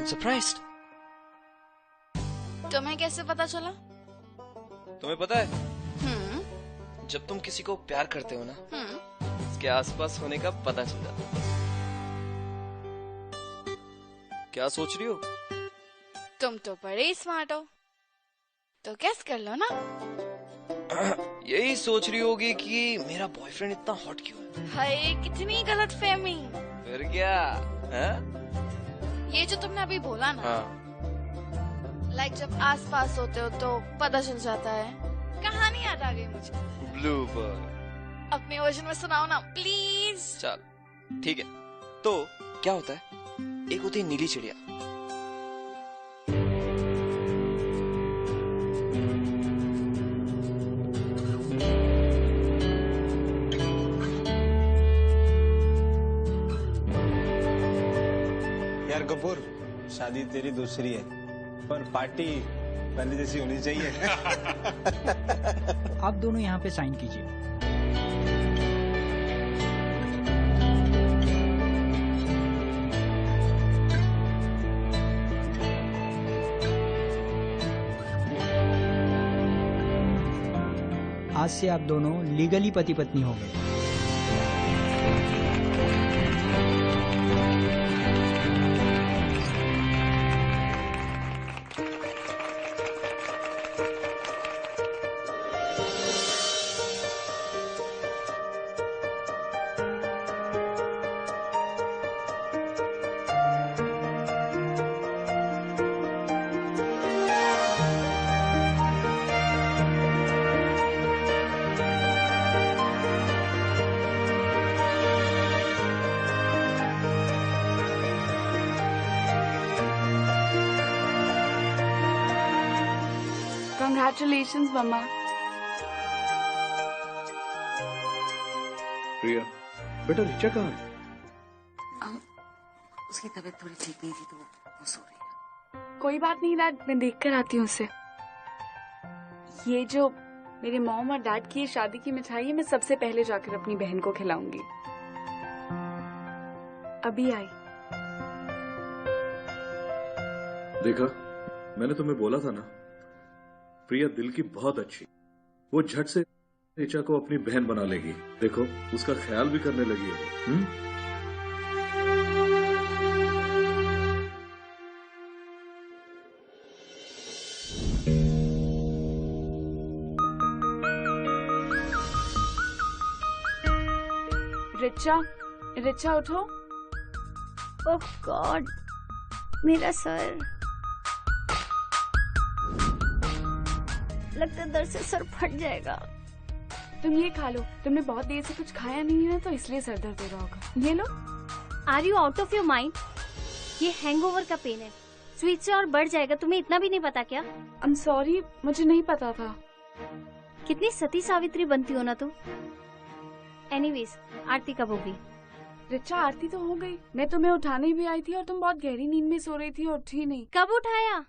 I'm surprised. तुम्हें कैसे पता चला? तुम्हें पता है, जब तुम किसी को प्यार करते हो ना, उसके आसपास होने का पता चल जाता है। क्या सोच रही हो? तुम तो बड़े ही स्मार्ट हो, तो गेस कर लो ना। यही सोच रही होगी कि मेरा बॉयफ्रेंड इतना हॉट क्यों है। हाय, कितनी गलतफहमी। फिर क्या है? ये जो तुमने अभी बोला ना, लाइक जब आसपास होते हो तो पता चल जाता है। कहानी याद आ गई मुझे। Blue bird. अपने वर्जन में सुनाओ ना प्लीज। चल ठीक है। तो क्या होता है, एक होती है नीली चिड़िया, यार कपूर, शादी तेरी दूसरी है, पर पार्टी पहले जैसी होनी चाहिए। आप दोनों यहाँ पे साइन कीजिए। आज से आप दोनों लीगली पति पत्नी हो गए। Congratulations, Mama. प्रिया, बेटा रिचा कहाँ है? उसकी तबीयत थोड़ी ठीक नहीं थी तो वो सो रही है। कोई बात नहीं डैड, मैं देख कर आती हूँ उसे। ये जो मेरे मॉम और डैड की शादी की मिठाई है, मैं सबसे पहले जाकर अपनी बहन को खिलाऊंगी। अभी आई। देखा, मैंने तुम्हें बोला था ना, प्रिया दिल की बहुत अच्छी, वो झट से रिचा को अपनी बहन बना लेगी। देखो, उसका ख्याल भी करने लगी है। रिचा, रिचा उठो। ओह गॉड, मेरा सर, लगता है दर्द से सर फट जाएगा। तुम ये खा लो, तुमने बहुत देर से कुछ खाया नहीं है तो इसलिए सर दर्द हो रहा होगा। ये लो। Are you out of your mind? ये हैंगओवर का पेन है, स्वीट से और बढ़ जाएगा। तुम्हें इतना भी नहीं पता क्या? आई एम सॉरी, मुझे नहीं पता था। कितनी सती सावित्री बनती हो ना तुम। एनीवेज, आरती कब होगी? रिचा, आरती तो हो गई। मैं तुम्हें उठाने भी आई थी और तुम बहुत गहरी नींद में सो रही थी और उठी नहीं। कब उठाया?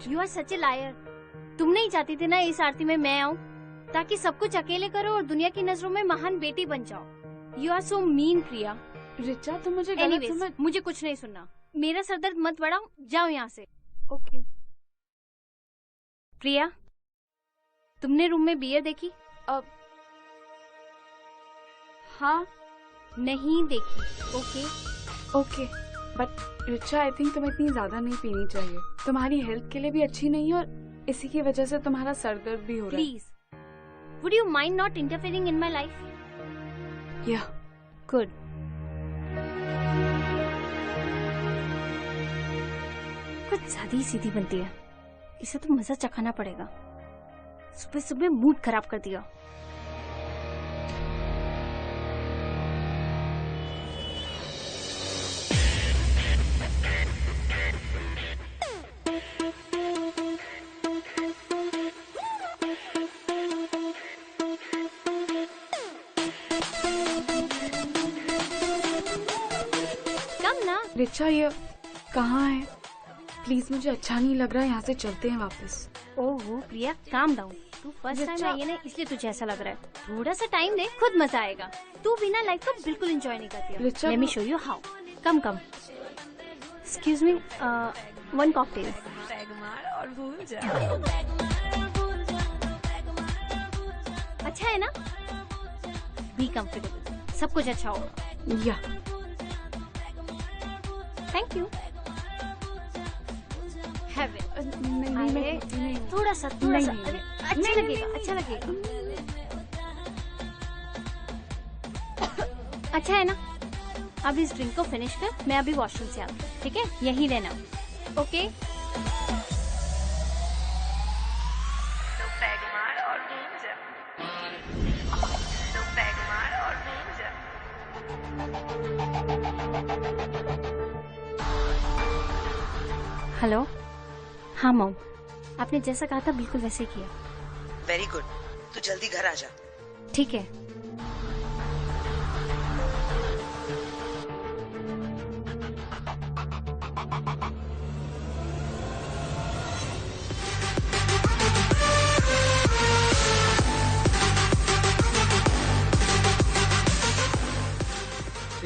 You are such a liar. तुम नहीं चाहती थी ना इस आरती में मैं आऊं, ताकि सब कुछ अकेले करो और दुनिया की नजरों में महान बेटी बन जाओ। यू आर सो मीन प्रिया। रिचा, तुम मुझे गलत समझ। मुझे कुछ नहीं सुनना। मेरा सरदर्द मत बढ़ाओ, जाओ यहाँ से। ओके। प्रिया, तुमने रूम में बियर देखी? अब हाँ। नहीं देखी। Okay okay, but Richa, I think तुम्हें इतनी ज्यादा नहीं पीनी चाहिए। तुम्हारी हेल्थ के लिए भी अच्छी नहीं है और इसी की वजह से तुम्हारा सर दर्द भी हो रहा है। Please, would you mind not interfering in my life? या गुड। कुछ ज्यादा ही सीधी बनती है, इसे तो मजा चखाना पड़ेगा। सुबह सुबह मूड खराब कर दिया। रिचा, ये कहाँ है? प्लीज, मुझे अच्छा नहीं लग रहा है, यहाँ से चलते हैं वापस। ओह प्रिया, काम डाउन। तू फर्स्ट टाइम आई है ना, इसलिए तुझे ऐसा लग रहा है। थोड़ा सा टाइम दे, खुद मजा आएगा। तू बिना लाइफ को बिल्कुल एंजॉय नहीं करती है। Let me show you how. Come come. Excuse me, 1 cocktail. अच्छा है ना? बी कंफर्टेबल, सब कुछ अच्छा होगा। या थैंक यू। Have it. नहीं, थोड़ा सा नहीं, अरे, अच्छा लगेगा, अच्छा लगेगा। अच्छा है ना? अब इस ड्रिंक को फिनिश कर, मैं अभी वॉशरूम से आती हूँ, ठीक है? यहीं रहना, ओके? हेलो, हाँ मॉम, आपने जैसा कहा था बिल्कुल वैसे ही किया। वेरी गुड, तू जल्दी घर आ जा। ठीक है।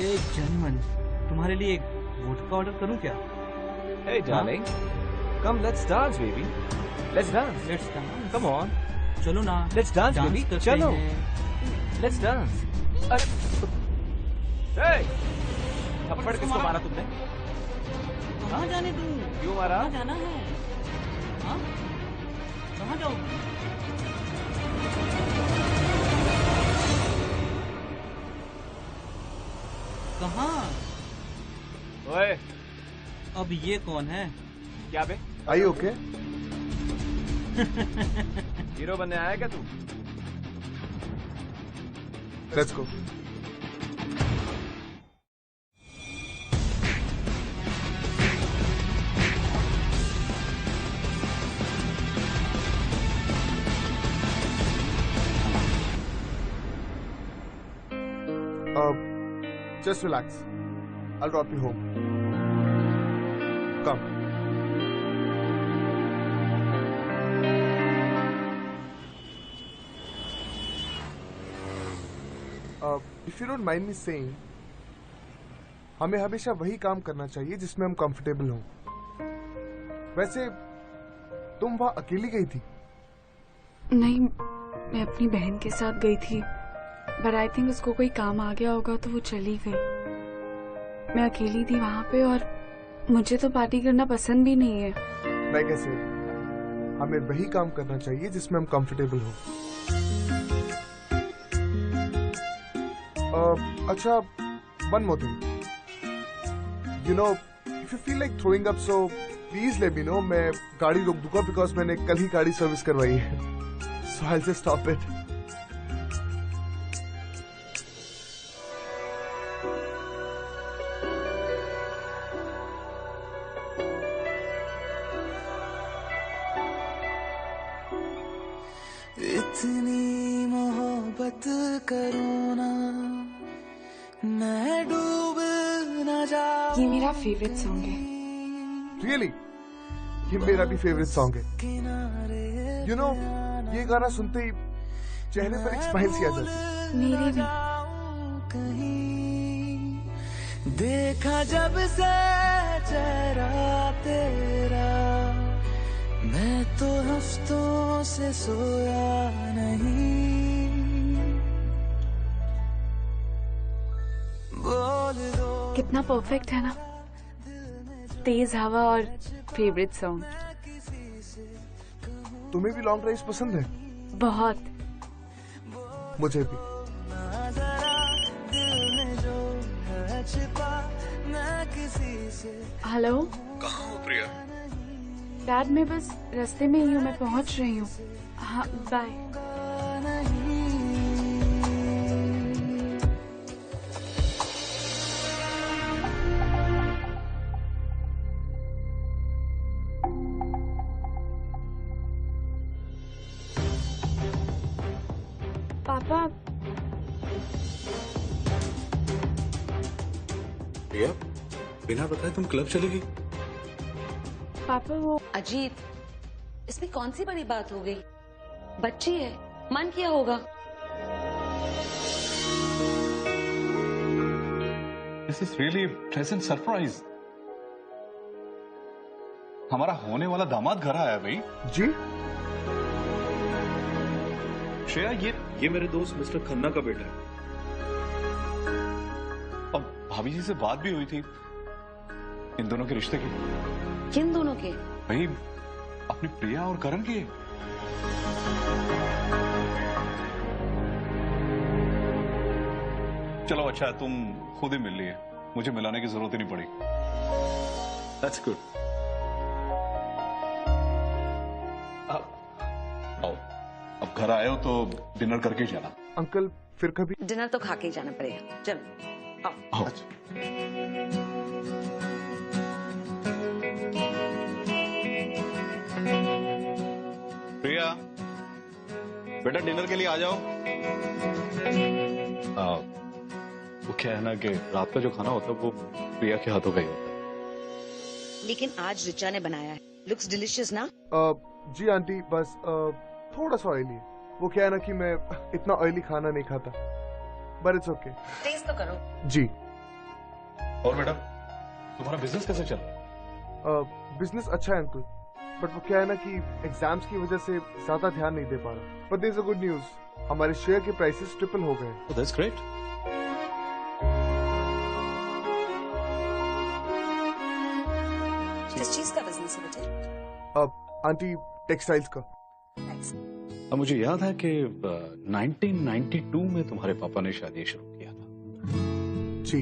एक जनमन, तुम्हारे लिए एक वोडका ऑर्डर करूं क्या? Hey darling, come let's dance baby. Let's dance. Let's dance. Come on. चलो ना, Let's dance baby. करते चलो. हैं। Let's dance. Hey! थप्पड़ किसको मारा तुमने? कहाँ जाने दूं? क्यों मारा? कहाँ जाना है? हाँ? कहाँ जाओ? कहाँ? ओए, अब ये कौन है? क्या बे? Are you okay? हीरो बनने आया क्या तू? Let's go. Just relax. I'll drop you home. Come. If you don't mind me saying, हमें हमेशा वही काम करना चाहिए जिसमें हम कंफर्टेबल हों। वैसे तुम वहाँ अकेली गई थी? नहीं, मैं अपनी बहन के साथ गई थी, बट आई थिंक उसको कोई काम आ गया होगा तो वो चली गई। मैं अकेली थी वहाँ पे और मुझे तो पार्टी करना पसंद भी नहीं है। मैं कैसे? हमें वही काम करना चाहिए जिसमें हम कंफर्टेबल हो। अच्छा, one more thing. You know, if you feel like throwing up, so please let me know. मैं गाड़ी रोक दूंगा because मैंने कल ही गाड़ी सर्विस करवाई है। So I'll just stop it. इतनी मोहब्बत करो ना, मैं डूब न जाऊं। ये मेरा फेवरेट सॉन्ग है। Really? ये मेरा भी फेवरेट सॉन्ग है। You know, ये गाना सुनते ही चेहरे पर एक स्माइल सी आ जाती। मेरे भी। देखा जब से चेहरा तेरा, मैं तो हफ्तों से सोया नहीं। बोल दो। कितना परफेक्ट है ना, तेज हवा और फेवरेट सॉन्ग। तुम्हें भी लॉन्ग ड्राइव पसंद है? बहुत। मुझे भी। हेलो, कहाँ हो प्रिया? डैड, मैं बस रास्ते में ही हूँ, मैं पहुँच रही हूँ। हाँ, बाय। पापा, प्रिया, बिना बताए तुम क्लब चली गई? पापा वो अजीत, इसमें कौन सी बड़ी बात हो गई? बच्ची है, मन किया होगा। This is really a pleasant surprise. हमारा होने वाला दामाद घर आया भाई। जी श्रेया, ये मेरे दोस्त मिस्टर खन्ना का बेटा है। अब भाभी जी से बात भी हुई थी इन दोनों के रिश्ते की। किन दोनों के? भाई अपनी प्रिया और करण की। चलो अच्छा है तुम खुद ही मिल लिए, मुझे मिलाने की जरूरत ही नहीं पड़ी। That's good. आओ, अब घर आए हो तो डिनर करके ही जाना। अंकल फिर कभी डिनर तो खा के ही जाना पड़ेगा। चलो आओ। प्रिया बेटा डिनर के लिए आ जाओ। वो क्या है ना कि रात का जो खाना होता है वो प्रिया के हाथों का ही होता है। लेकिन आज रिचा ने बनाया है, लुक्स डिलिशियस ना? जी आंटी, बस थोड़ा सा ऑयली है। वो क्या है ना कि मैं इतना ऑयली खाना नहीं खाता, बट इट्स ओके। टेस्ट तो करो। जी। और बेटा तुम्हारा बिजनेस कैसे चल रहा है? बिजनेस अच्छा है अंकल, बट वो क्या है ना कि एग्जाम्स की वजह से ज्यादा ध्यान नहीं दे पा रहा। But there is a good news, हमारे शेयर के प्राइसेस ट्रिपल हो गए। Oh, that's great. किस चीज का बिजनेस है बेटे? आंटी टेक्सटाइल्स का। अब मुझे याद है कि 1992 में तुम्हारे पापा ने शादी शुरू किया था। जी।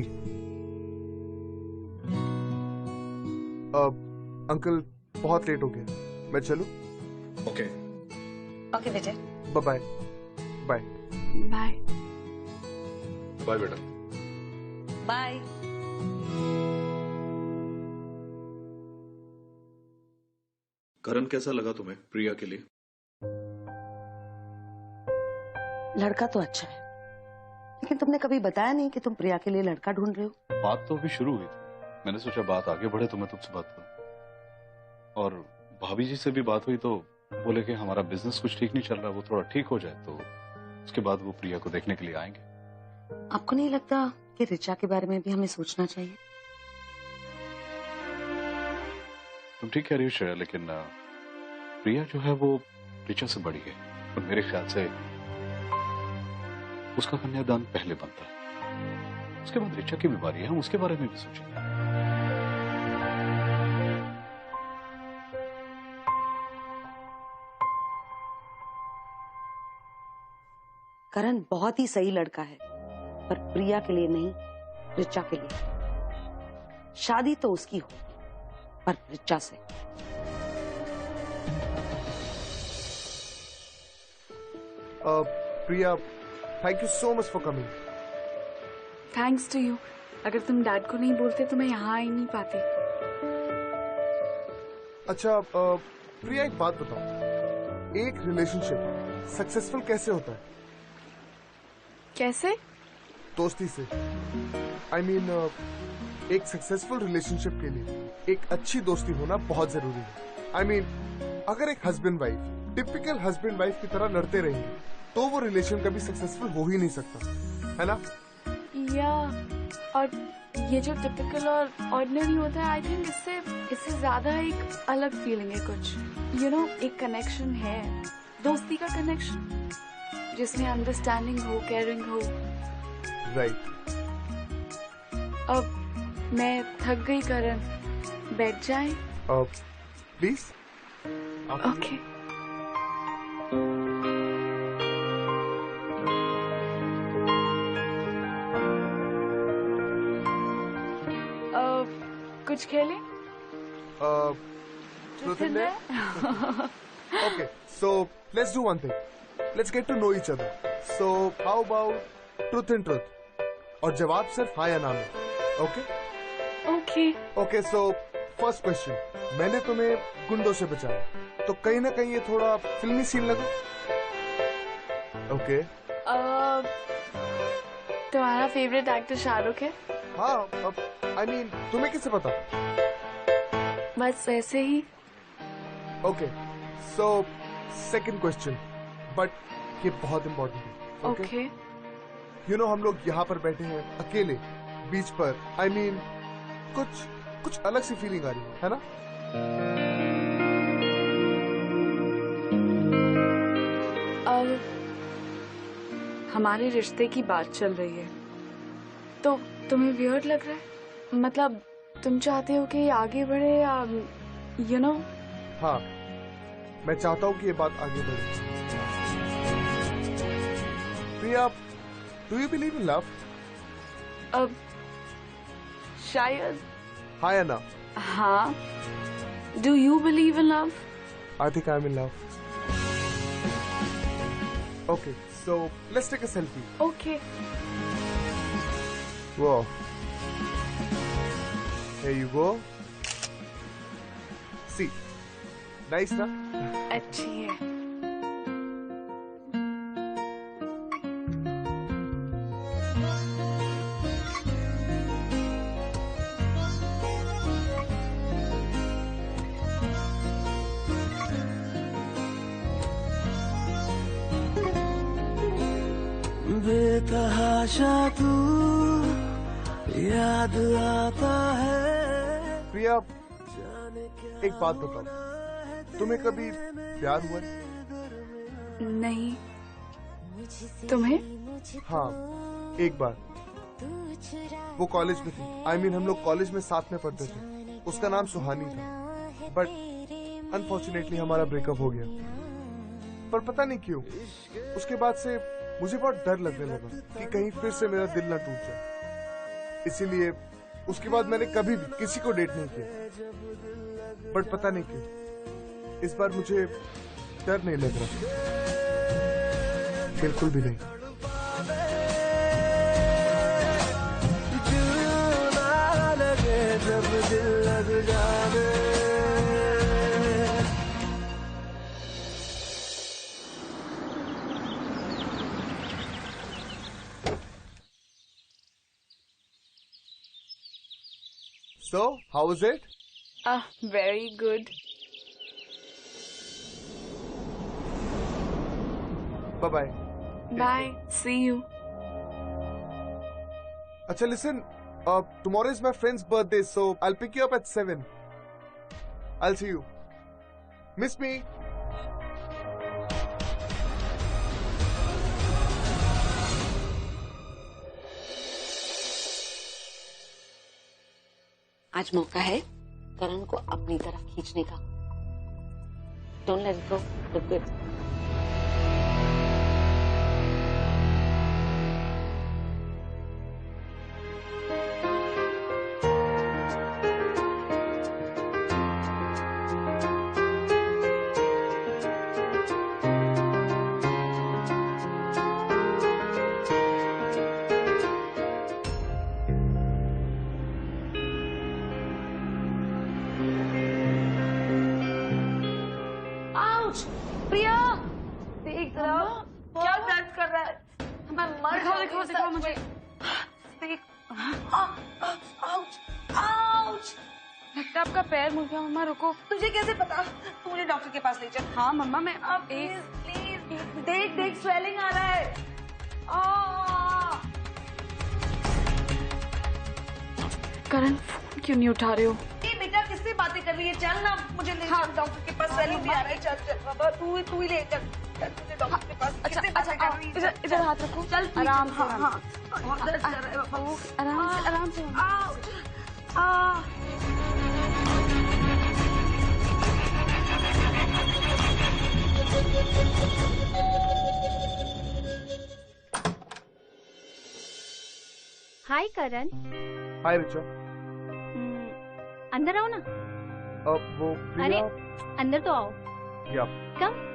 अंकल बहुत लेट हो गया, मैं चलूं? ओके ओके बेटे, bye bye. Bye bye bye बेटा। बाय। करण कैसा लगा तुम्हें प्रिया के लिए? लड़का तो अच्छा है, लेकिन तुमने कभी बताया नहीं कि तुम प्रिया के लिए लड़का ढूंढ रहे हो। बात तो अभी शुरू हुई थी, मैंने सोचा बात आगे बढ़े तो मैं तुमसे बात करूं। और भाभी जी से भी बात हुई तो बोले कि हमारा बिजनेस कुछ ठीक नहीं चल रहा, वो थोड़ा ठीक हो जाए तो उसके बाद वो प्रिया को देखने के लिए आएंगे। आपको नहीं लगता कि रिचा के बारे में भी हमें सोचना चाहिए? तुम ठीक कह रही हो श्रेया, लेकिन प्रिया जो है वो रिचा से बड़ी है और मेरे ख्याल से उसका कन्यादान पहले बनता है, उसके बाद रिचा की भी बारी है, हम उसके बारे में भी सोचेंगे। करण बहुत ही सही लड़का है, पर प्रिया के लिए नहीं, रिचा के लिए। शादी तो उसकी हो, पर रिचा से। Priya, thank you so much for coming. Thanks to you. अगर तुम डैड को नहीं बोलते तो मैं यहाँ आ ही नहीं पाती। अच्छा प्रिया, एक बात बताओ, एक रिलेशनशिप सक्सेसफुल कैसे होता है? कैसे? दोस्ती से। I mean, एक सक्सेसफुल रिलेशनशिप के लिए एक अच्छी दोस्ती होना बहुत जरूरी है। I mean, अगर एक husband wife typical husband wife की तरह लड़ते रहेंगे तो वो रिलेशन कभी सक्सेसफुल हो ही नहीं सकता, है ना? या और ये जो टिपिकल और ऑर्डिनरी होता है, आई थिंक इससे ज्यादा एक अलग फीलिंग है कुछ। यू नो, एक कनेक्शन है, दोस्ती का कनेक्शन, जिसमें अंडरस्टैंडिंग हो, केयरिंग हो। राइट। अब मैं थक गई करण, बैठ जाएं? प्लीज। ओके। कुछ खेले? Truth and dare? Okay, so let's do one thing. Let's get to know each other. So how about truth and truth? और जवाब सिर्फ हाँ या ना में, okay? Okay. Okay, so first question. मैंने तुम्हें गुंडों से बचाया, तो कहीं ना कहीं ये थोड़ा फिल्मी सीन लगा? Okay. तुम्हारा फेवरेट एक्टर शाहरुख है? हाँ, I mean, तुम्हें किससे पता? बस वैसे ही। Okay, so second question, but ये बहुत important है। Okay. You know, हम लोग यहाँ पर बैठे हैं अकेले बीच पर। I mean, कुछ अलग सी फीलिंग आ रही है ना? अब हमारे रिश्ते की बात चल रही है तो तुम्हें वियर्ड लग रहा है? मतलब तुम चाहते हो कि ये आगे बढ़े या यू नो? हाँ, मैं चाहता हूँ कि ये बात आगे बढ़े। Priya, do you believe in love? अब शायद। हाँ या ना? हाँ। Do you believe in love? I think I'm in love. Okay, so let's take a selfie. Okay. Whoa. Here you go. See. Nice, na? अच्छी है। बेतहाशा तू याद आता है। प्रिया, एक बात बताओ, तुम्हें कभी प्यार हुआ? नहीं। तुम्हें? हाँ, एक बार। वो कॉलेज में थी। I mean, हम लोग कॉलेज में साथ में पढ़ते थे। उसका नाम सुहानी था, बट अनफॉर्चुनेटली हमारा ब्रेकअप हो गया। पर पता नहीं क्यों उसके बाद से मुझे बहुत डर लगने लगा कि कहीं फिर से मेरा दिल ना टूट जाए। इसीलिए उसके बाद मैंने कभी भी किसी को डेट नहीं किया। बट पता नहीं क्यों इस बार मुझे डर नहीं लग रहा, बिल्कुल भी नहीं। जब दिल लग जावे। So, how was it? Very good. Bye-bye. Bye. See you. Acha, listen. Tomorrow is my friend's birthday, so I'll pick you up at 7. I'll see you. Miss me? आज मौका है करण को अपनी तरफ खींचने का। Don't let it go. Look good. प्रिया, देख क्या दर्द कर रहा है। मैं मर जाऊंगी। दिखाओ मुझे। देख। लगता है आपका पैर मुड़ गया। मम्मा रुको। तुझे कैसे पता? तू मुझे डॉक्टर के पास ले चल। हाँ मम्मा, मैं अब प्लीज देख देख स्वेलिंग आ रहा है। करण, फोन क्यों नहीं उठा रहे हो? बेटा किससे बातें कर रही है? चल ना, मुझे ले चल डॉक्टर के पास। स्वेलिंग भी आ रहा है। चल चल बाबा, तू ही ले चल। तुझे डॉक्टर के पास। किससे बातें कर रही है? इधर हाथ रखो। चल आराम से। हाँ, बहुत दर्द कर रहा है बाबा। आराम से। हाय करण। हाय रिचा। अंदर आओ ना। वो अरे अंदर तो आओ। या कम।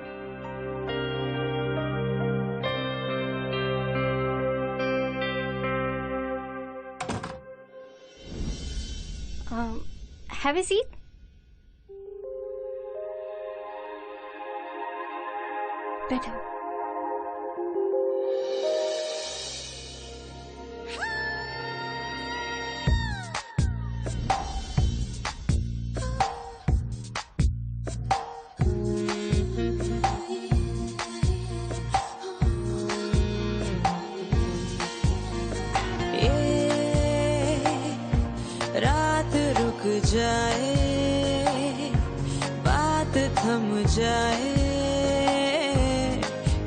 Have a seat. बैठो। रात रुक जाए थम जाए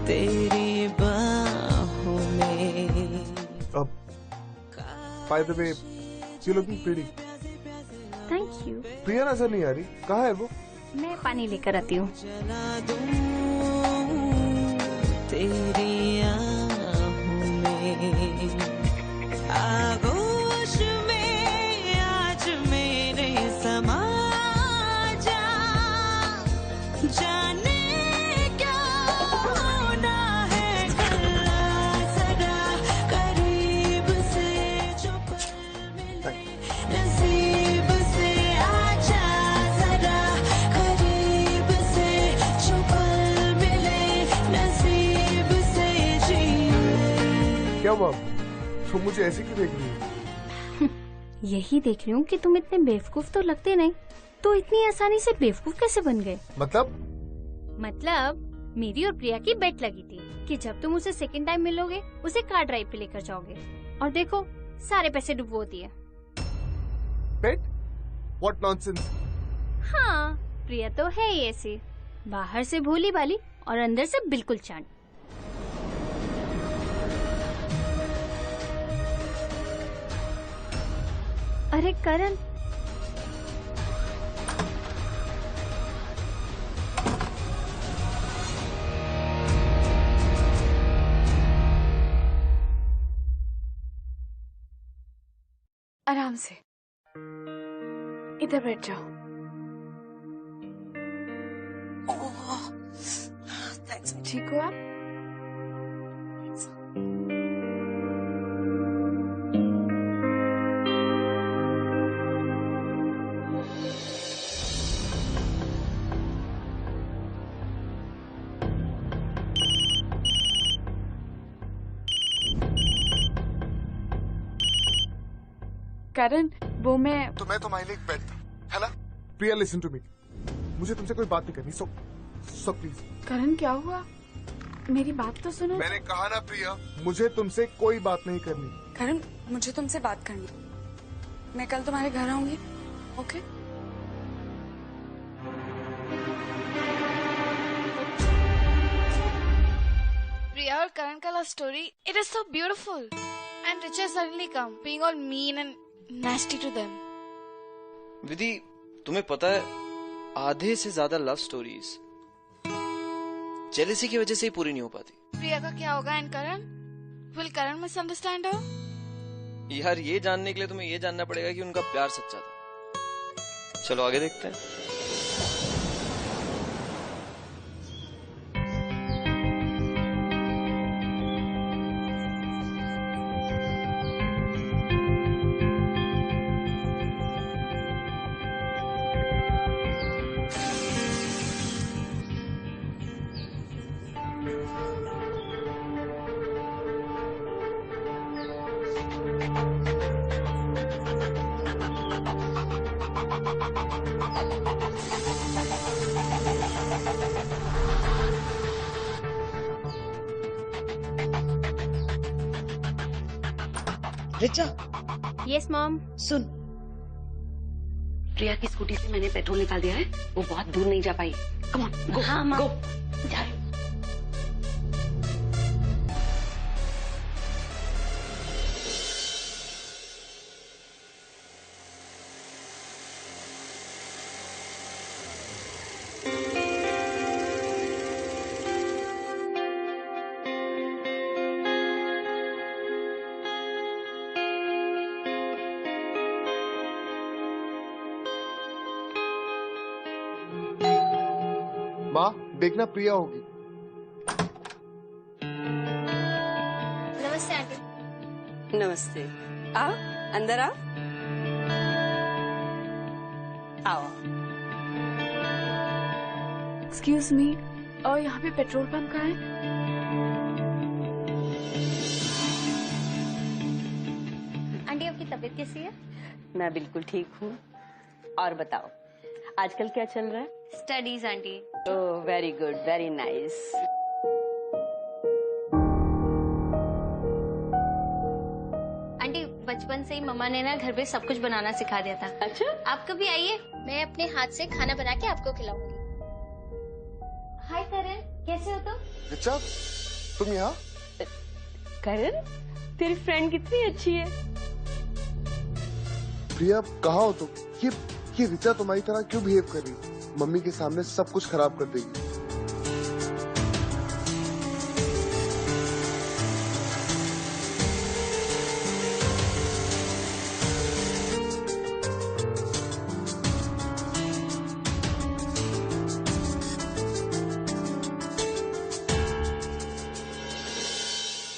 तेरी बाहों में। By the way, you're looking pretty. Thank you. Priya नजर नहीं आ रही, कहाँ है वो? मैं पानी लेकर आती हूँ। जला दूं तेरी आहों में, आगोश में आज मेरे समा जा, जाने क्या होना है कल सदा करीब से जो पल मिले नसीब से आजा सदा करीब से जो पल मिले नसीब से जी। क्या हुआ? तुम मुझे ऐसे क्यों देख रही हो? यही देख रही हूँ कि तुम इतने बेवकूफ तो लगते नहीं, तो इतनी आसानी से बेवकूफ कैसे बन गए? मतलब मेरी और प्रिया की बेट लगी थी कि जब तुम उसे सेकंड टाइम मिलोगे उसे कार ड्राइव पे लेकर जाओगे, और देखो सारे पैसे डुबो दिए। बेट? What nonsense? हाँ, प्रिया तो है ही ऐसी, बाहर से भोली भाली और अंदर से बिल्कुल चांद। अरे करण, आराम से इधर बैठ जाओ। थैंक्स। ठीक हो आप? करण, वो मैं तुम्हारे लिए एक बेट था, है ना? प्रिया लिसन टू मी, मुझे तुमसे कोई बात नहीं करनी, सो प्लीज। करण क्या हुआ? मेरी बात तो सुनो। मैंने कहा ना प्रिया, मुझे तुमसे कोई बात नहीं करनी। करण, मुझे तुमसे बात करनी, मैं कल तुम्हारे घर आऊंगी, ओके? Priya और Karan का love story, it is so beautiful, and Richa suddenly come, being all mean and nasty to them. विधि, तुम्हें पता है आधे से ज्यादा लव स्टोरीज जेलेसी की वजह से ही पूरी नहीं हो पाती। प्रिया का क्या होगा and Karan? Will Karan misunderstand her? यार, ये जानने के लिए तुम्हें ये जानना पड़ेगा कि उनका प्यार सच्चा था। चलो आगे देखते हैं। रिचा। Yes mom. सुन, प्रिया की स्कूटी से मैंने पेट्रोल निकाल दिया है, वो बहुत दूर नहीं जा पाई। कम ऑन, गो। हाँ मॉम। गो, जा। माँ, देखना प्रिया होगी। नमस्ते आंटी। नमस्ते। आओ, अंदर आओ। आओ। एक्सक्यूज मी, और यहाँ पे पेट्रोल पंप कहाँ है? आंटी, आपकी तबीयत कैसी है? मैं बिल्कुल ठीक हूँ। और बताओ, आजकल क्या चल रहा है? Studies aunty. Oh, very good, very nice. Aunty, बचपन से ही मम्मा ने ना घर पे सब कुछ बनाना सिखा दिया था। अच्छा? आप कभी आइए, मैं अपने हाथ से खाना बना के आपको खिलाऊंगी। हाय करण, कैसे हो तुम? रिचा, तुम यहाँ? करण, तेरी फ्रेंड कितनी अच्छी है। प्रिया, कहाँ हो तुम? ये रिचा तुम्हारी तरह क्यों बिहेव कर रही है? मम्मी के सामने सब कुछ खराब कर देगी।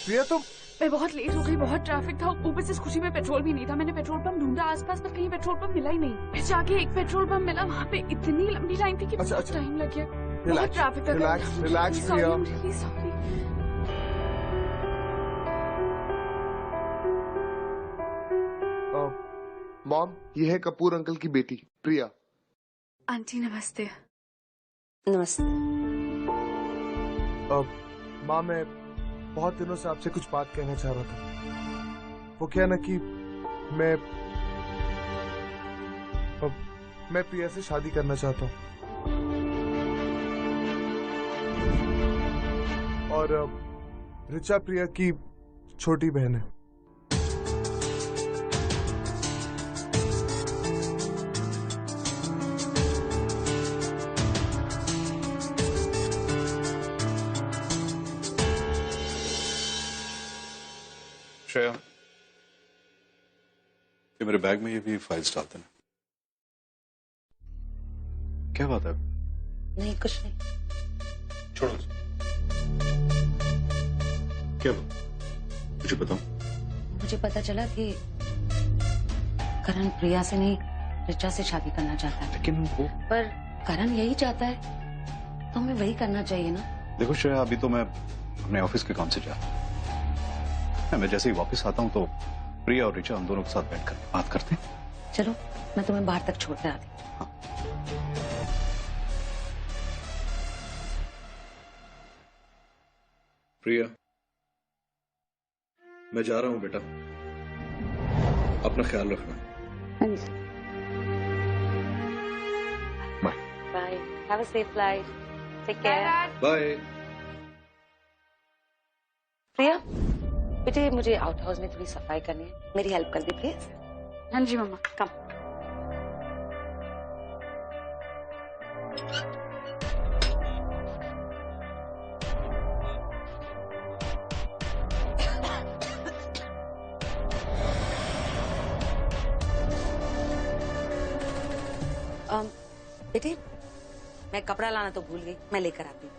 प्रिया, तुम? मैं बहुत लेट हो गई, बहुत ट्रैफिक था, ऊपर से इस खुशी में पेट्रोल भी नहीं था। मैंने पेट्रोल पंप ढूंढा आसपास, पर कहीं पेट्रोल पंप मिला ही नहीं। फिर जाके एक पेट्रोल पंप मिला, वहाँ पे इतनी लंबी लाइन थी कि बहुत टाइम लग गया। बहुत ट्रैफिक था। रिलैक्स प्रिया। मॉम, ये है कपूर अंकल की बेटी प्रिया। आंटी नमस्ते। नमस्ते। माँ, मैं बहुत दिनों से आपसे कुछ बात कहना चाह रहा था। वो क्या ना कि मैं प्रिया से शादी करना चाहता हूँ। और रिचा प्रिया की छोटी बहन है। श्रेया, ये मेरे बैग में ये भी फाइल्स डाल देना। क्या बात है? नहीं, कुछ नहीं। छोड़ो। क्या बात? मुझे बताओ। मुझे पता चला कि करण प्रिया से नहीं, रिचा से शादी करना चाहता है। लेकिन वो पर करण यही चाहता है तो हमें वही करना चाहिए ना। देखो श्रेया, अभी तो मैं अपने ऑफिस के काम से जा रहा हूँ। मैं जैसे ही वापस आता हूँ तो प्रिया और रिचा हम दोनों के साथ बैठकर बात करते हैं। चलो, मैं तुम्हें बाहर तक छोड़ कर आती हूँ। हाँ। प्रिया, मैं जा रहा हूँ बेटा, अपना ख्याल रखना। हाँ जी। Bye. Bye. Have a safe flight. Take care. Bye. Priya बेटे, मुझे आउट हाउस में थोड़ी सफाई करनी है, मेरी हेल्प कर दी प्लीज। हाँ जी मम्मा। कम। बेटे, मैं कपड़ा लाना तो भूल गई, मैं लेकर आती हूँ।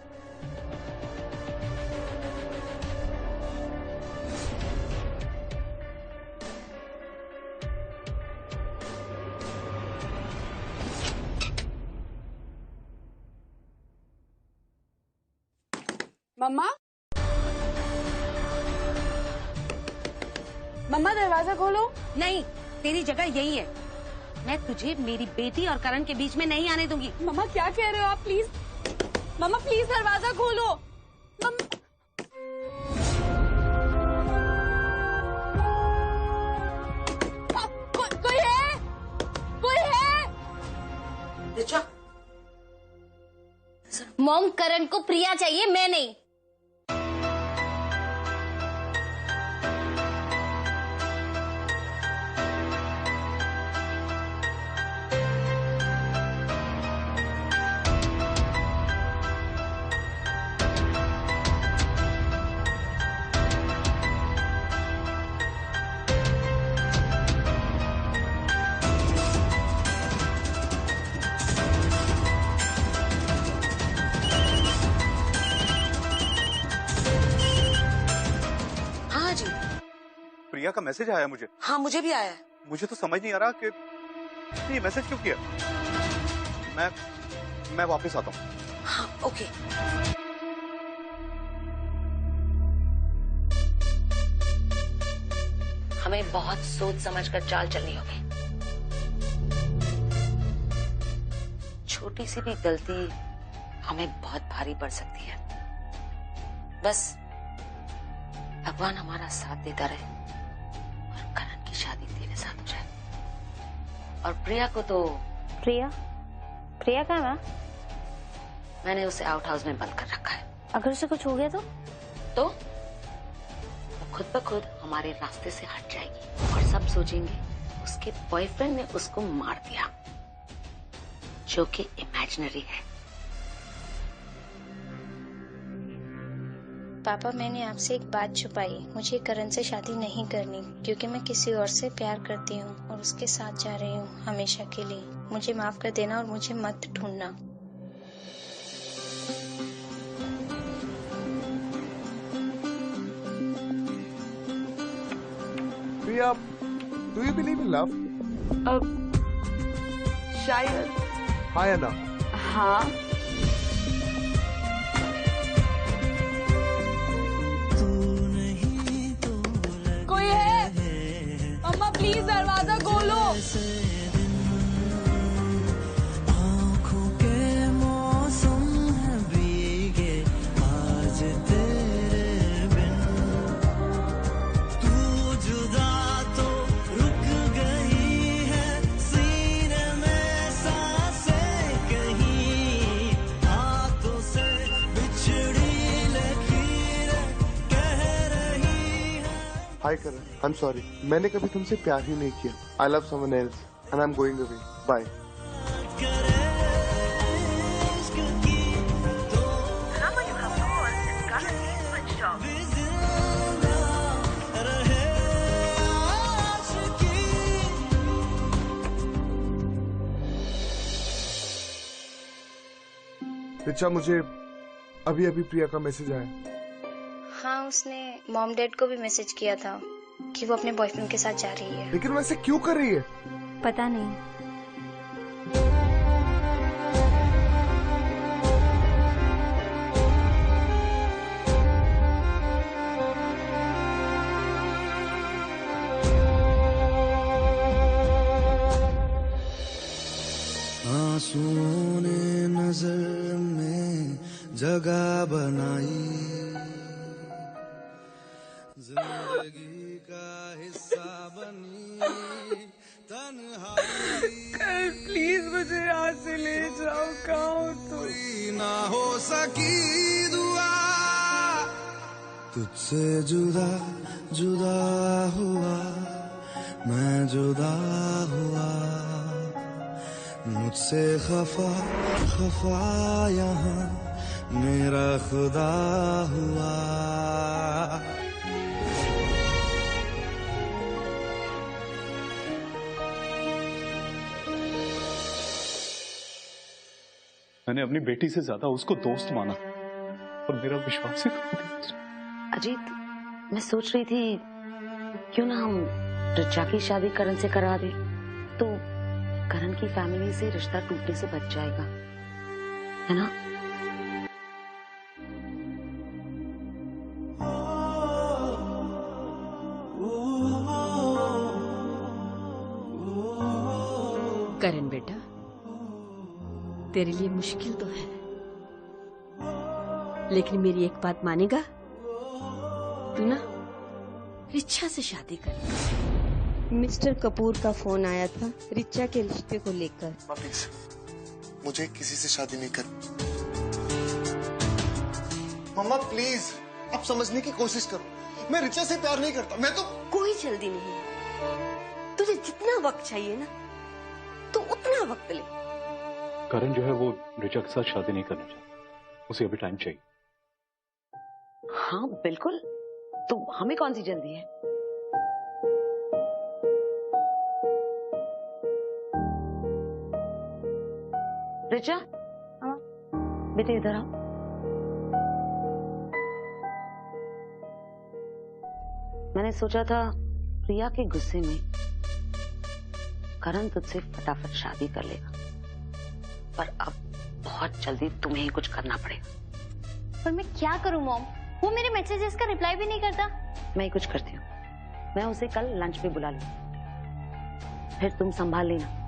मम्मा, मम्मा दरवाजा खोलो। नहीं, तेरी जगह यही है। मैं तुझे मेरी बेटी और करण के बीच में नहीं आने दूंगी। मम्मा क्या कह रहे हो आप? प्लीज मम्मा, प्लीज दरवाजा खोलो। कोई है? कोई है? रिचा, मॉम, करण को प्रिया चाहिए, मैं नहीं। प्रिया का मैसेज आया मुझे। हाँ, मुझे भी आया है। मुझे तो समझ नहीं आ रहा कि ये मैसेज क्यों किया। मैं वापस आता हूँ। हाँ, ओके। हमें बहुत सोच समझकर चाल चलनी होगी। छोटी सी भी गलती हमें बहुत भारी पड़ सकती है। बस भगवान हमारा साथ देता रहे और करण की शादी तेरे साथ हो जाए। और प्रिया को तो प्रिया का है? मैंने उसे आउट हाउस में बंद कर रखा है। अगर उसे कुछ हो गया तो वो खुद ब खुद हमारे रास्ते से हट जाएगी और सब सोचेंगे उसके बॉयफ्रेंड ने उसको मार दिया, जो कि इमेजिनरी है। पापा, मैंने आपसे एक बात छुपाई। मुझे करण से शादी नहीं करनी क्योंकि मैं किसी और से प्यार करती हूँ और उसके साथ जा रही हूँ हमेशा के लिए। मुझे माफ कर देना और मुझे मत ढूंढना। प्रिया, do you believe in love? शायद। हाँ या ना? हाँ। कोई है? मम्मा प्लीज दरवाजा खोलो। आँखों के मौसम है भीगे आज तेरे बिन, तू जुदा तो रुक गई है सीने में सांसें कहीं, हाथों से बिछड़ी लकीरें कह रही है। हाय करण, I'm sorry. मैंने कभी तुमसे प्यार ही नहीं किया. I love someone else and I'm going away. Bye. Richa, मुझे अभी अभी प्रिया का मैसेज आया। हाँ, उसने मॉम डैड को भी मैसेज किया था कि वो अपने बॉयफ्रेंड के साथ जा रही है। लेकिन वो ऐसे क्यों कर रही है? पता नहीं। आंसुओं ने नजर में जगह बनाई, जिंदगी का हिस्सा बनी तन्हाई। प्लीज मुझे यहाँ से ले जाओ, कहाँ तो ना हो सकी दुआ, तुझसे जुदा जुदा हुआ मैं जुदा हुआ, मुझसे खफा खफा यहाँ मेरा खुदा हुआ। मैंने अपनी बेटी से ज्यादा उसको दोस्त माना और मेरा विश्वास ही खो दिया। अजीत, मैं सोच रही थी क्यों ना हम रिचा की शादी करण से करा दे, तो करण की फैमिली से रिश्ता टूटने से बच जाएगा, है ना? करण बेटा, तेरे लिए मुश्किल तो है, लेकिन मेरी एक बात मानेगा? तू ना रिचा से शादी कर। मिस्टर कपूर का फोन आया था रिचा के रिश्ते को लेकर। प्लीज, मुझे किसी से शादी नहीं कर। मम्मा प्लीज, आप समझने की कोशिश करो। मैं रिचा से प्यार नहीं करता। मैं तो कोई जल्दी नहीं, तुझे जितना वक्त चाहिए ना तो उतना वक्त ले। करण जो है वो रिचा के साथ शादी नहीं करना चाहता, उसे अभी टाइम चाहिए। हाँ बिल्कुल, तो हमें कौन सी जल्दी है? रिचा, हाँ बेटे इधर आओ। मैंने सोचा था प्रिया के गुस्से में करण तुझसे फटाफट शादी कर लेगा, पर अब बहुत जल्दी तुम्हें ही कुछ करना पड़ेगा। पर मैं क्या करूं मॉम? वो मेरे मैसेजेस का रिप्लाई भी नहीं करता। मैं ही कुछ करती हूँ, मैं उसे कल लंच पे बुला लूँ, फिर तुम संभाल लेना।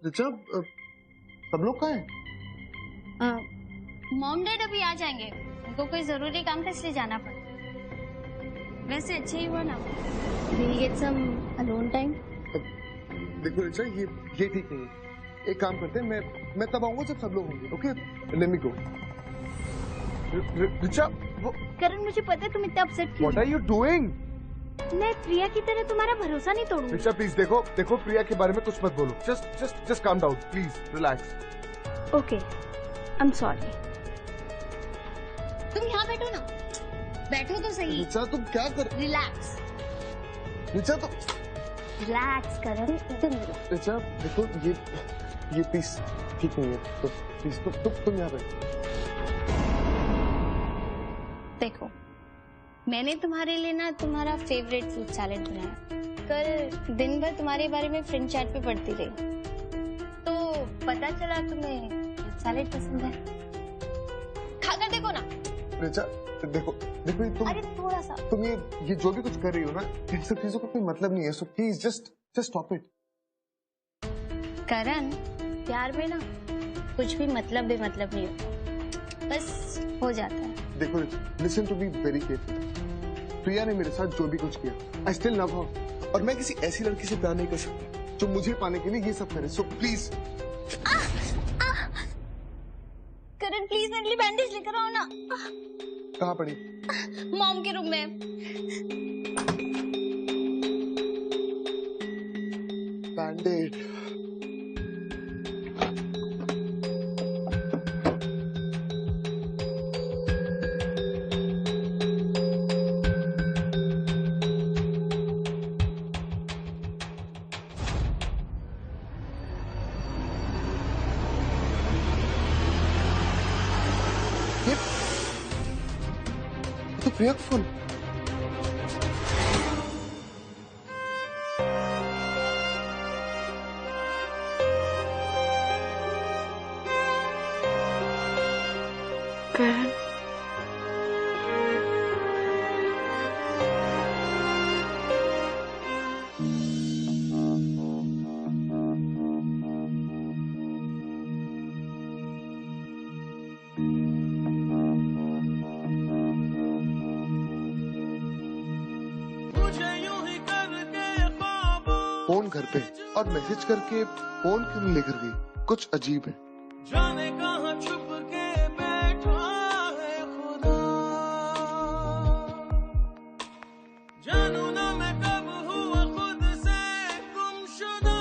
ऋचा, सब लोग कहाँ हैं? मॉम डैड अभी आ जाएंगे, उनको कोई जरूरी काम था इसलिए जाना पड़ा। वैसे अच्छा ही हुआ ना, we'll get some alone time। देखो ऋचा, ये ठीक नहीं है। एक काम करते हैं, मैं तब आऊंगा जब सब लोग होंगे। ओके, लेट मी गो। ऋचा, करण मुझे पता है तुम इतना अपसेट क्यों। What are you doing? मैं प्रिया की तरह तुम्हारा भरोसा नहीं तोड़ूंगी। ऋचा प्लीज देखो प्रिया के बारे में कुछ मत बोलो। Just calm down please, relax. Okay, I am sorry. तुम यहाँ बैठो ना, बैठो तो सही। ऋचा तुम क्या कर? रिलैक्स। ऋचा तो रिलैक्स करण, ऋचा देखो ये प्लीज ठीक नहीं है, तो प्लीज तुम यहाँ बैठो। देखो, मैंने तुम्हारे लिए ना तुम्हारा फेवरेट फ्रूट सैलेड बनाया। कल दिन भर तुम्हारे बारे में फ्रेंड चैट पे पढ़ती रही, तो पता चला तुम्हें फ्रूट सैलेड पसंद है। खाकर देखो ना। ऋचा देखो ये तुम, अरे थोड़ा सा। तुम ये जो भी कुछ कर रही हो ना, इन सब चीजों का कोई मतलब नहीं है। So please just stop it. Karan, प्यार में ना कुछ भी मतलब बेमतलब नहीं होता, बस हो जाता है। देखो listen to be very careful. Priya ने मेरे साथ जो भी कुछ किया, आई स्टिल लव हर, और मैं किसी ऐसी लड़की से प्यार नहीं कर सकता जो मुझे पाने के लिए ये सब करे। So please. करण प्लीज मेरे लिए बैंडेज लेकर आओ ना। कहाँ पड़ी? मॉम के रूम में। बैंडेज? तो प्रिया का फोन। करण, फोन घर पे और मैसेज करके फोन क्यों नहीं लेकर गई? कुछ अजीब है। जाने कहाँ छुप के बैठा है खुदा, जानू ना मैं कब हुआ खुद से गुमशुदा।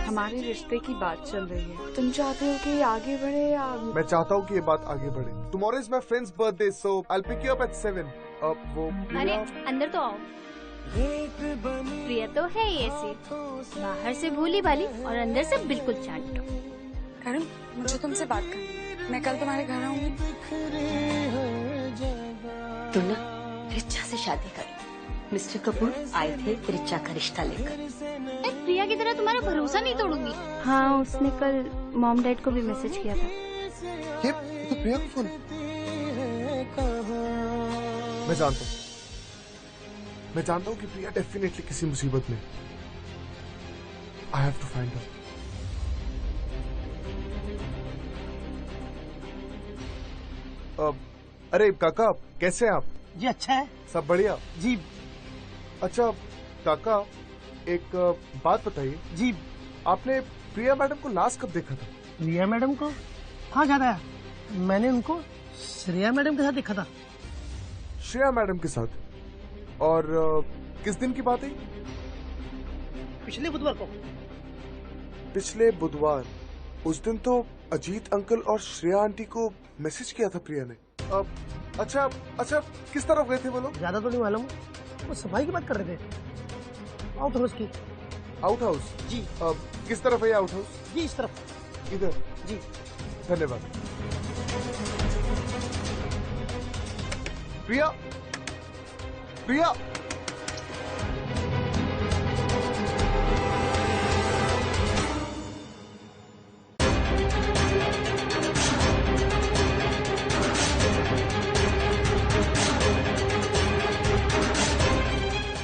हमारे रिश्ते की बात चल रही है, तुम चाहते हो कि ये आगे बढ़े या? मैं चाहता हूँ कि ये बात आगे बढ़े। Tomorrow is my friend's birthday, so I will pick you up at 7। वो अरे अंदर तो आओ। प्रिया तो है ही ऐसी, बाहर से भोली भाली और अंदर से बिल्कुल चांट। करण, मुझे तुमसे बात करनी है, मैं कल तुम्हारे घर आऊंगी। तुम ना रिचा से शादी कर। मिस्टर कपूर आए थे रिचा का रिश्ता लेकर। मैं प्रिया की तरह तुम्हारा भरोसा नहीं तोड़ूंगी। हाँ, उसने कल मॉम डैड को भी मैसेज किया था। ये तो प्रिया का फोन। मैं जानता हूँ कि प्रिया डेफिनेटली किसी मुसीबत में। I have to find her. अरे काका, कैसे हैं आप? जी अच्छा है। सब बढ़िया जी। अच्छा काका, एक बात बताइए। जी। आपने प्रिया मैडम को लास्ट कब देखा था? प्रिया मैडम को? हाँ याद आया, मैंने उनको श्रेया मैडम के साथ देखा था। श्रेया मैडम के साथ? और किस दिन की बात है? पिछले बुधवार को। पिछले बुधवार? उस दिन तो अजीत अंकल और श्रेया आंटी को मैसेज किया था प्रिया ने। अच्छा, किस तरफ गए थे वो लोग? ज्यादा तो नहीं मालूम, वो सफाई की बात कर रहे थे। आउट हाउस की। Out house? जी। किस तरफ है आउट हाउस? जी इस तरफ। इधर? जी। धन्यवाद। प्रिया, प्रिया,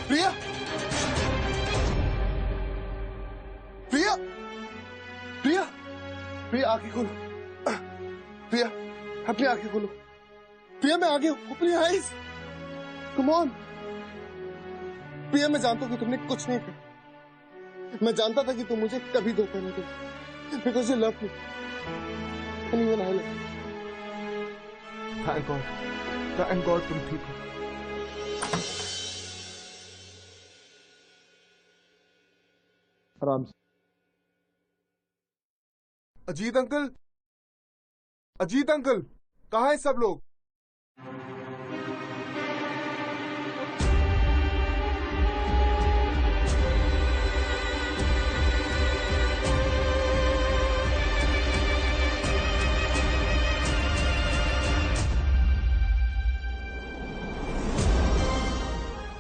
प्रिया, प्रिया, अपनी आंखें खोलो। प्रिया, मैं आ गया हूँ। अपनी आईज, कम ऑन। प्रिया, मैं जानता हूँ कि तुमने कुछ नहीं किया। मैं जानता था कि तुम मुझे कभी धोखा नहीं दोगे, because you love me and even I love you. Thank God तुम ठीक हो। आराम से। अजीत अंकल, अजीत अंकल, कहाँ है सब लोग?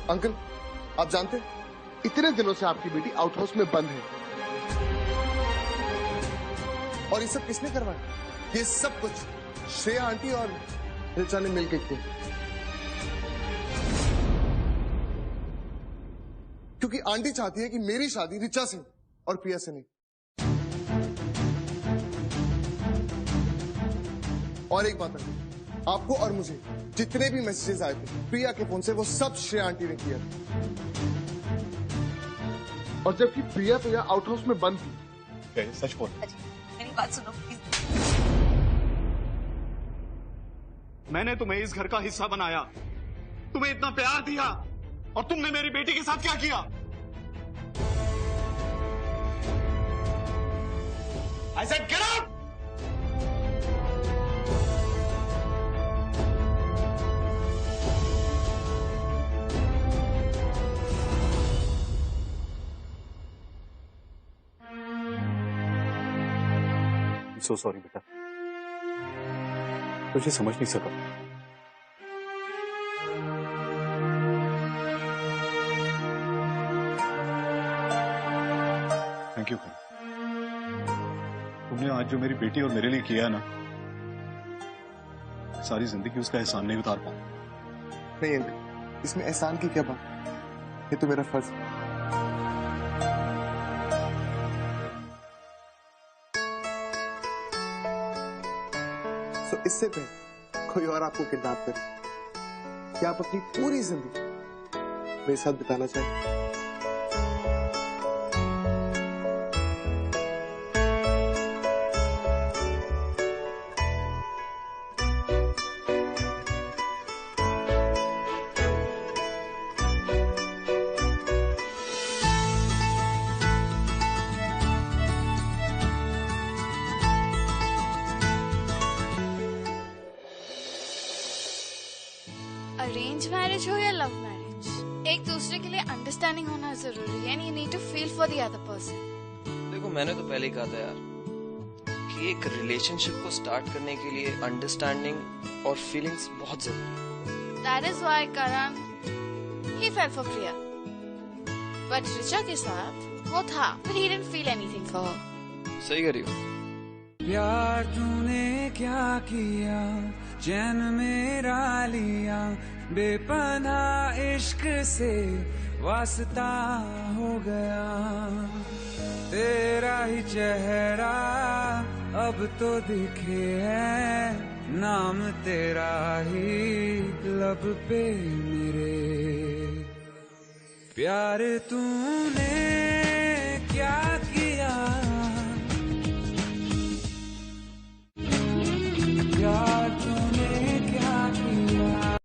अंकल, आप जानते हैं इतने दिनों से आपकी बेटी आउट हाउस में बंद है, और ये सब किसने करवाया? ये सब कुछ श्रेया आंटी और रिचा ने मिलकर किया, क्योंकि आंटी चाहती है कि मेरी शादी रिचा से और प्रिया से नहीं। और एक बात है, आपको और मुझे जितने भी मैसेजेस आए थे प्रिया के फोन से, वो सब श्रेया आंटी ने किया। और जबकि प्रिया तो यहाँ आउट हाउस में बंद थी। सच बोल। मेरी बात सुनो प्लीज। मैंने तुम्हें इस घर का हिस्सा बनाया, तुम्हें इतना प्यार दिया, और तुमने मेरी बेटी के साथ क्या किया? I said get out! So sorry बेटा, तुझे समझ नहीं सका। Thank you. तुमने आज जो मेरी बेटी और मेरे लिए किया है ना, सारी जिंदगी उसका एहसान नहीं उतार पाऊं। नहीं अंकल, इसमें एहसान की क्या बात, ये तो मेरा फर्ज है। तो इससे पहले कोई और आपको किडनैप करे, क्या आप अपनी पूरी जिंदगी मेरे साथ बिताना चाहें? अरेंज मैरिज हो या लव मैरिज, एक दूसरे के लिए अंडरस्टैंडिंग होना जरूरी है, and you need to feel for the other person. देखो, मैंने तो पहले ही कहा था यार कि एक रिलेशनशिप को स्टार्ट करने के लिए अंडरस्टैंडिंग और फीलिंग्स बहुत जरूरी है। That is why Karan he fail for Priya, but Richa के साथ वो था, but he didn't feel anything for her. सही कह रही हो। प्यार तूने क्या किया, चैन मेरा लिया, बेपनाह इश्क से वास्ता हो गया, तेरा ही चेहरा अब तो दिखे है, नाम तेरा ही लब पे मेरे, प्यार तूने क्या